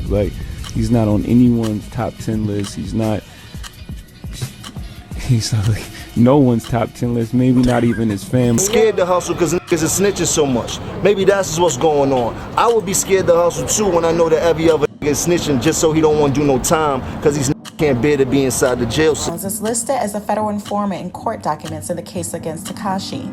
Like, he's not on anyone's top 10 list. He's not like no one's top 10 list, maybe not even his family. Scared to hustle because niggas is snitching so much. Maybe that's what's going on. I would be scared to hustle too when I know that every other nigga is snitching just so he don't want to do no time because he's can't bear to be inside the jail cell. Is listed as a federal informant in court documents in the case against Tekashi.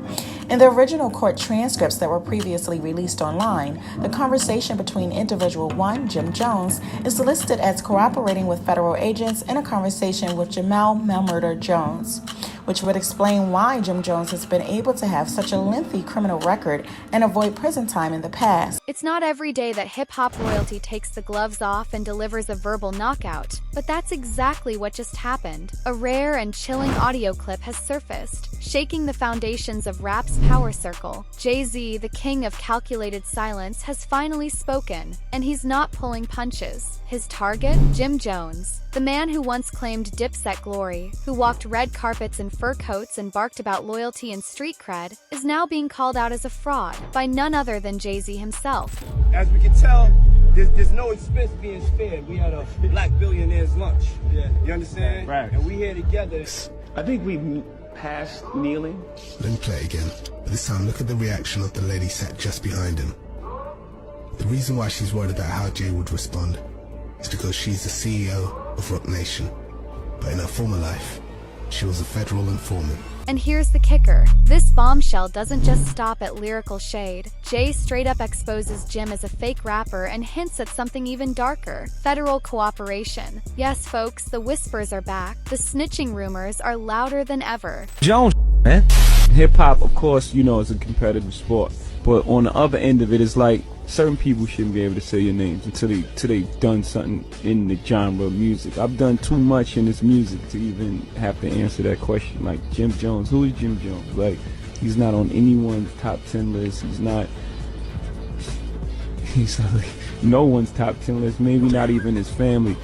In the original court transcripts that were previously released online, the conversation between individual 1, Jim Jones, is listed as cooperating with federal agents in a conversation with Jamal Murder Jones, which would explain why Jim Jones has been able to have such a lengthy criminal record and avoid prison time in the past. It's not every day that hip-hop royalty takes the gloves off and delivers a verbal knockout, but that's exactly what just happened. A rare and chilling audio clip has surfaced, shaking the foundations of rap's power circle. Jay-Z, the king of calculated silence, has finally spoken, and he's not pulling punches. His target? Jim Jones. The man who once claimed Dipset glory, who walked red carpets in fur coats and barked about loyalty and street cred, is now being called out as a fraud by none other than Jay-Z himself. As we can tell, there's no expense being spared. We had a black billionaire's lunch. Yeah. You understand? Right. And we here together. I think we passed kneeling. Let me play it again. But this time, look at the reaction of the lady sat just behind him. The reason why she's worried about how Jay would respond is because she's the CEO of Rock Nation. But in her former life, she was a federal informant. And here's the kicker. This bombshell doesn't just stop at lyrical shade. Jay straight up exposes Jim as a fake rapper and hints at something even darker: federal cooperation. Yes, folks, the whispers are back. The snitching rumors are louder than ever. Jones, man. Hip-hop, of course, you know, is a competitive sport. But on the other end of it, it's like certain people shouldn't be able to say your names until they've done something in the genre of music. I've done too much in this music to even have to answer that question. Like, Jim Jones, who is Jim Jones? Like, he's not on anyone's top 10 list. He's not like no one's top 10 list, maybe not even his family.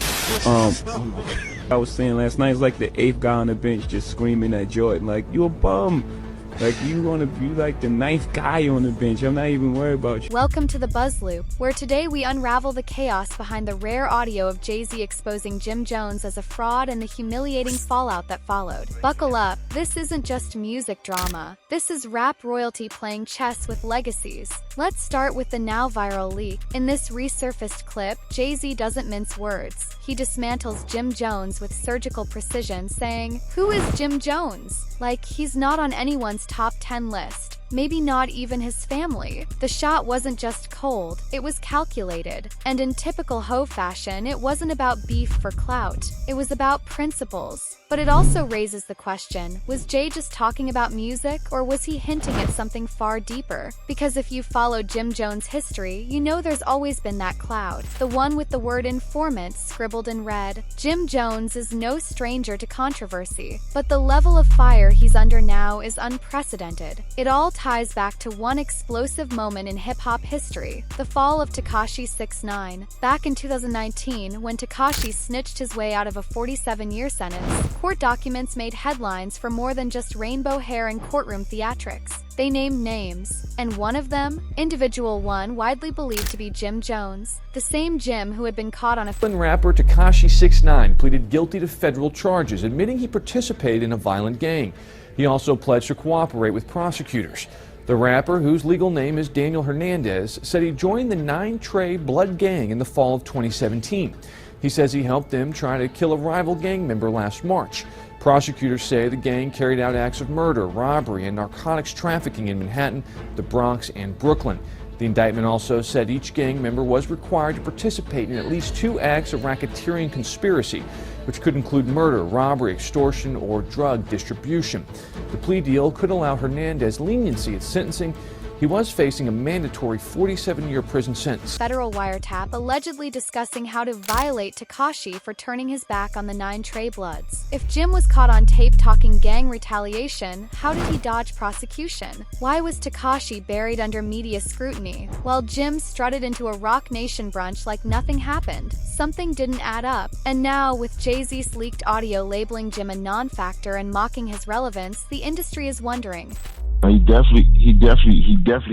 I was saying last night, it's like the 8th guy on the bench just screaming at Jordan, like, you a bum. Like, you wanna be like the 9th guy on the bench. I'm not even worried about you. Welcome to the Buzz Loop, where today we unravel the chaos behind the rare audio of Jay-Z exposing Jim Jones as a fraud and the humiliating fallout that followed. Buckle up, this isn't just music drama. This is rap royalty playing chess with legacies. Let's start with the now viral leak. In this resurfaced clip, Jay-Z doesn't mince words. He dismantles Jim Jones with surgical precision, saying, "Who is Jim Jones?" Like he's not on anyone's top 10 list. Maybe not even his family. The shot wasn't just cold, it was calculated. And in typical Ho fashion, it wasn't about beef for clout. It was about principles. But it also raises the question, was Jay just talking about music, or was he hinting at something far deeper? Because if you followed Jim Jones' history, you know there's always been that cloud. The one with the word informant scribbled in red. Jim Jones is no stranger to controversy, but the level of fire he's under now is unprecedented. It all ties back to one explosive moment in hip-hop history, the fall of Tekashi 6ix9ine. Back in 2019, when Tekashi snitched his way out of a 47-year sentence, court documents made headlines for more than just rainbow hair and courtroom theatrics. They named names, and one of them, individual 1, widely believed to be Jim Jones, the same Jim who had been caught on a rapper Tekashi 6ix9ine pleaded guilty to federal charges, admitting he participated in a violent gang. He also pledged to cooperate with prosecutors. The rapper, whose legal name is Daniel Hernandez, said he joined the Nine Trey Blood gang in the fall of 2017. He says he helped them try to kill a rival gang member last March. Prosecutors say the gang carried out acts of murder, robbery, and narcotics trafficking in Manhattan, the Bronx, and Brooklyn. The indictment also said each gang member was required to participate in at least 2 acts of racketeering conspiracy, which could include murder, robbery, extortion, or drug distribution. The plea deal could allow Hernandez leniency at sentencing. He was facing a mandatory 47-year prison sentence. Federal wiretap allegedly discussing how to violate Tekashi for turning his back on the Nine Trey Bloods. If Jim was caught on tape talking gang retaliation, how did he dodge prosecution? Why was Tekashi buried under media scrutiny, while Jim strutted into a Rock Nation brunch like nothing happened? Something didn't add up. And now, with Jay-Z's leaked audio labeling Jim a non-factor and mocking his relevance, the industry is wondering. He definitely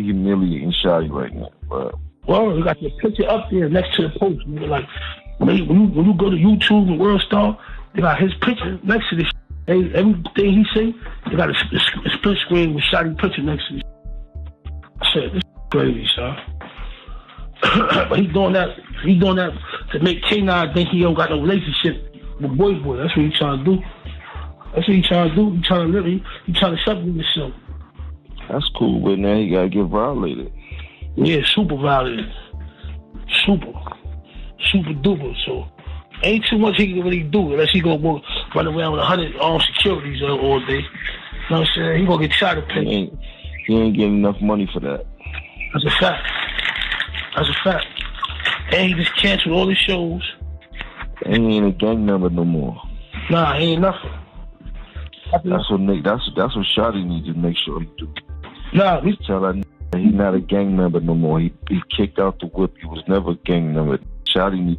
humiliating Shawty right now. But Well, you got the picture up there next to the post. Nigga. Like, when you go to YouTube and World Star, they got his picture next to this. Everything he say, they got a split screen with shotty picture next to this. I said, this crazy, son. But he doing that to make K9 think he don't got no relationship with Boy. That's what he trying to do. That's what he trying to do. He trying to live. He trying to separate himself. That's cool, but now he gotta get violated. Yeah, super violated. Super duper. So ain't too much he can really do unless he gonna go run around with 100 armed securities all day. You know what I'm saying? He gonna get shot at pay. He ain't getting enough money for that. That's a fact. And he just canceled all his shows. And he ain't a gang member no more. Nah, he ain't nothing. That's what Shotty needs to make sure he do. Nah, we tell that he's not a gang member no more. He kicked out the whip. He was never a gang member.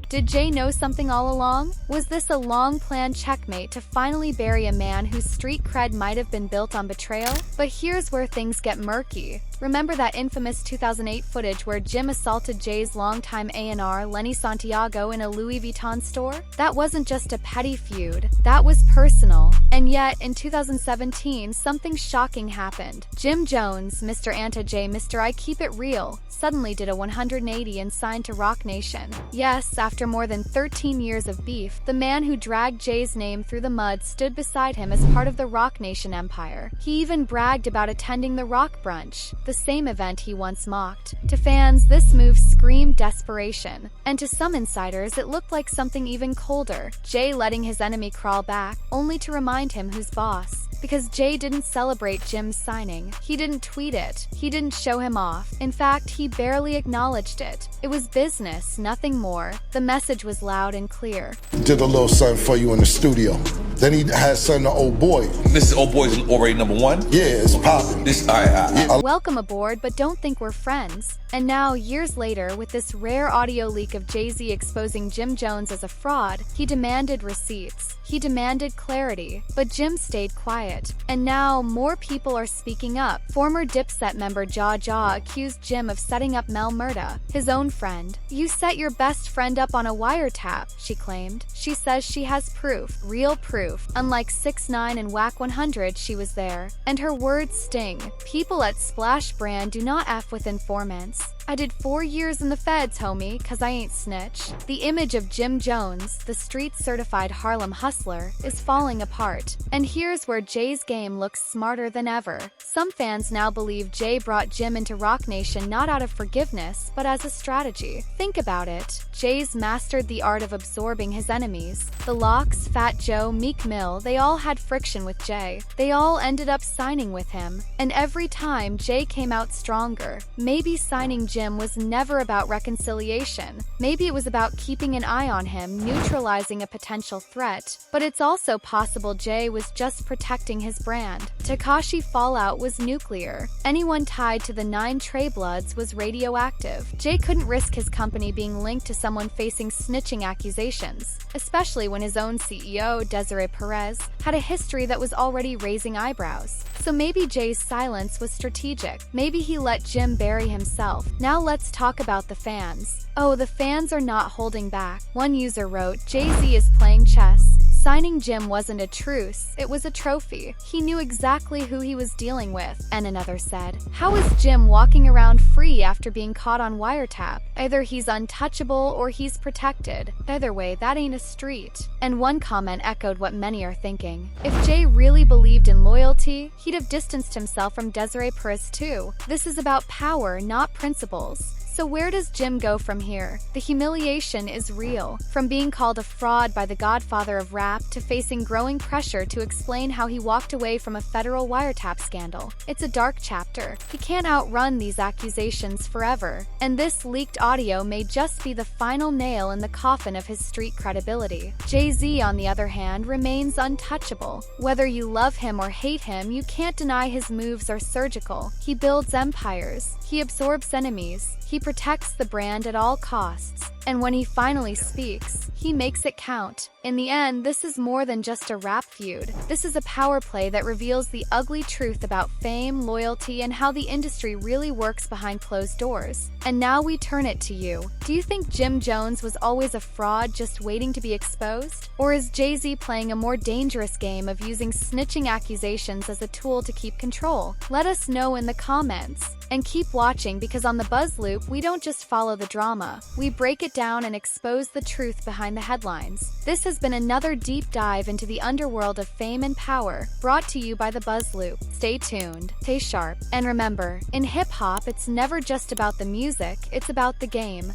Did Jay know something all along? Was this a long-planned checkmate to finally bury a man whose street cred might have been built on betrayal? But here's where things get murky. Remember that infamous 2008 footage where Jim assaulted Jay's longtime A&R, Lenny Santiago, in a Louis Vuitton store? That wasn't just a petty feud. That was personal. And yet, in 2017, something shocking happened. Jim Jones, Mr. Anti-Jay, Mr. I Keep It Real, suddenly did a 180 and signed to Roc Nation. Yes, after more than 13 years of beef, the man who dragged Jay's name through the mud stood beside him as part of the Roc Nation empire. He even bragged about attending the Rock Brunch, the same event he once mocked. To fans, this move screamed desperation. And to some insiders, it looked like something even colder. Jay letting his enemy crawl back, only to remind him who's boss. Because Jay didn't celebrate Jim's signing. He didn't tweet it. He didn't show him off. In fact, he barely acknowledged it. It was business, nothing more. The message was loud and clear. Did a little something for you in the studio. Then he had something to Old Boy. This Old Boy's already #1? Yeah, it's popping. Welcome aboard, but don't think we're friends. And now, years later, with this rare audio leak of Jay-Z exposing Jim Jones as a fraud, he demanded receipts. He demanded clarity. But Jim stayed quiet. And now, more people are speaking up. Former Dipset member Jaw accused Jim of setting up Mel Murda, his own friend. "You set your best friend up on a wiretap," she claimed. She says she has proof, real proof. Unlike 6ix9ine and Whack 100, she was there. And her words sting. People at Splash Brand do not F with informants. "I did 4 years in the feds, homie, cause I ain't snitch." The image of Jim Jones, the street-certified Harlem hustler, is falling apart. And here's where Jay's game looks smarter than ever. Some fans now believe Jay brought Jim into Roc Nation not out of forgiveness, but as a strategy. Think about it. Jay's mastered the art of absorbing his enemies. The Locks, Fat Joe, Meek Mill, they all had friction with Jay. They all ended up signing with him. And every time, Jay came out stronger. Maybe signing Jim was never about reconciliation. Maybe it was about keeping an eye on him, neutralizing a potential threat. But it's also possible Jay was just protecting his brand. Tekashi fallout was nuclear. Anyone tied to the Nine Trey Bloods was radioactive. Jay couldn't risk his company being linked to someone facing snitching accusations, especially when his own CEO, Desiree Perez, had a history that was already raising eyebrows. So maybe Jay's silence was strategic. Maybe he let Jim bury himself. Now let's talk about the fans. Oh, the fans are not holding back. One user wrote, "Jay-Z is playing chess. Signing Jim wasn't a truce, it was a trophy. He knew exactly who he was dealing with." And another said, "How is Jim walking around free after being caught on wiretap? Either he's untouchable or he's protected. Either way, that ain't a street." And one comment echoed what many are thinking. If Jay really believed in loyalty, he'd have distanced himself from Desiree Perez too. This is about power, not principles. So where does Jim go from here? The humiliation is real. From being called a fraud by the godfather of rap to facing growing pressure to explain how he walked away from a federal wiretap scandal. It's a dark chapter. He can't outrun these accusations forever. And this leaked audio may just be the final nail in the coffin of his street credibility. Jay-Z, on the other hand, remains untouchable. Whether you love him or hate him, you can't deny his moves are surgical. He builds empires. He absorbs enemies, he protects the brand at all costs, and when he finally speaks, he makes it count. In the end, this is more than just a rap feud. This is a power play that reveals the ugly truth about fame, loyalty, and how the industry really works behind closed doors. And now we turn it to you. Do you think Jim Jones was always a fraud just waiting to be exposed? Or is Jay-Z playing a more dangerous game of using snitching accusations as a tool to keep control? Let us know in the comments. And keep watching, because on the Buzz Loop, we don't just follow the drama. We break it down and expose the truth behind the headlines. This has been another deep dive into the underworld of fame and power, brought to you by the Buzz Loop. Stay tuned, stay sharp, and remember, in hip-hop, it's never just about the music, it's about the game.